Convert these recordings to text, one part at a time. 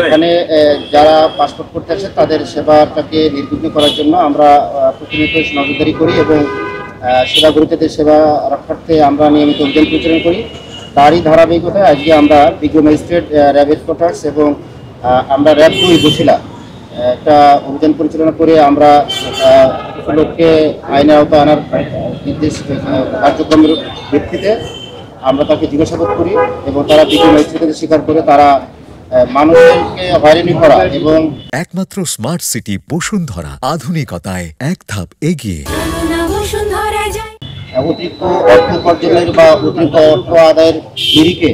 এখানে যারা পাসপোর্ট করতে আসে তাদের সেবাটাকে নির্বিঘ্ন করার জন্য আমরা প্রতিনিয়ত নজরদারি করি এবং সেবা গ্রহীতাদের সেবা রক্ষার্থে আমরা নিয়মিত অভিযান পরিচালনা করি। তারই ধারাবাহিকতায় আজকে আমরা বিজ্ঞ ম্যাজিস্ট্রেট, র্যাব হেডকোয়ার্টার্স এবং আমরা র্যাব 2 বসিলা একটা অভিযান পরিচালনা করে আমরা কিছু লোককে আইনের আওতায় আনার নির্দেশ কার্যক্রমের ভিত্তিতে আমরা তাকে জিজ্ঞাসাবাদ করি এবং তারা বিজ্ঞ ম্যাজিস্ট্রেটদের স্বীকার করে তারা মানুষকে হয়রানি করা এবং একমাত্র স্মার্ট সিটি বসুন্ধরা আধুনিকতায় এক ধাপ এগিয়ে। অতিরিক্ত অর্থ উপার্জনের বা অতিরিক্ত অর্থ আদায়ের নিরিখে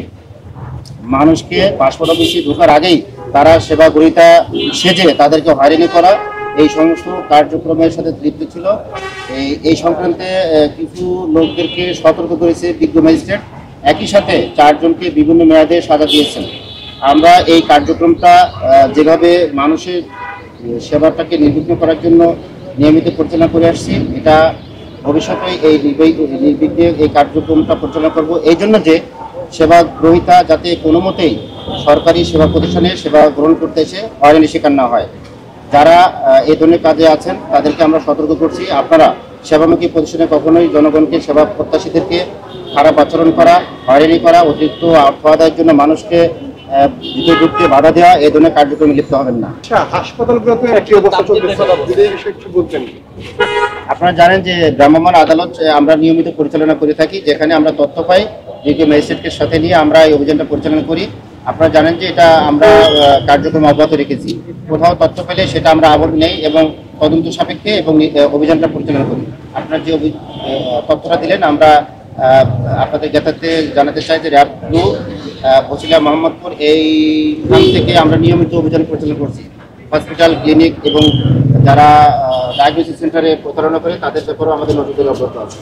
মানুষকে পাসপোর্ট অফিসে ঢোকার আগেই তারা সেবা গ্রহীতা সেজে তাদেরকে হয়রানি করা, এই সমস্ত কার্যক্রমের সাথে লিপ্ত ছিল। এই সংক্রান্তে কিছু লোকদেরকে সতর্ক করেছে বিজ্ঞ ম্যাজিস্ট্রেট, একই সাথে 4 জনকে বিভিন্ন মেয়াদে সাজা দিয়েছেন। আমরা এই কার্যক্রমটা যেভাবে মানুষের সেবাটাকে নির্বিঘ্ন করার জন্য নিয়মিত পরিচালনা করে আসছি, এটা ভবিষ্যতে এই নির্বিঘ্নে এই কার্যক্রমটা পরিচালনা করব, এই জন্য যে সেবা গ্রহীতা যাতে কোনো মতেই সরকারি সেবা প্রতিষ্ঠানে সেবা গ্রহণ করতে এসে হয়রানির শিকার না হয়। যারা এই ধরনের কাজে আছেন তাদেরকে আমরা সতর্ক করছি, আপনারা সেবামুখী প্রতিষ্ঠানে কখনোই জনগণকে সেবা প্রত্যাশীদেরকে খারাপ আচরণ করা, হয়রানি করা, অতিরিক্ত অর্থ আদায়ের জন্য মানুষকে ভিতরে ঢুকতে বাধা দেওয়া, এই ধরনের কার্যক্রমে লিপ্ত হবেন না। হাসপাতালগুলোতে একই অবস্থা চলতেছে, যদি এই বিষয়ে একটু বলতেন। আপনারা জানেন যে ভ্রাম্যমাণ আদালত আমরা নিয়মিত পরিচালনা করে থাকি, যেখানে আমরা তথ্য পাই বিজ্ঞ ম্যাজিস্ট্রেটকে সাথে নিয়ে আমরা এই অভিযানটা পরিচালনা করি। আপনারা জানেন যে এটা আমরা কার্যক্রম অব্যাহত রেখেছি, কোথাও তথ্য পেলে সেটা আমরা আবদ্ধ নেই এবং তদন্ত সাপেক্ষে এবং অভিযানটা পরিচালনা করি। আপনারা যে তথ্যটা দিলেন, আমরা আপনাদের জ্ঞাতার্থে জানাতে চাই যে র্যাব 2 বসিলা মোহাম্মদপুর এইখান থেকে আমরা নিয়মিত অভিযান পরিচালনা করছি। হসপিটাল, ক্লিনিক এবং যারা ডায়াগনোসিস সেন্টারে প্রতারণা করে তাদের ব্যাপারেও আমাদের নজরদারি অব্যাহত আছে।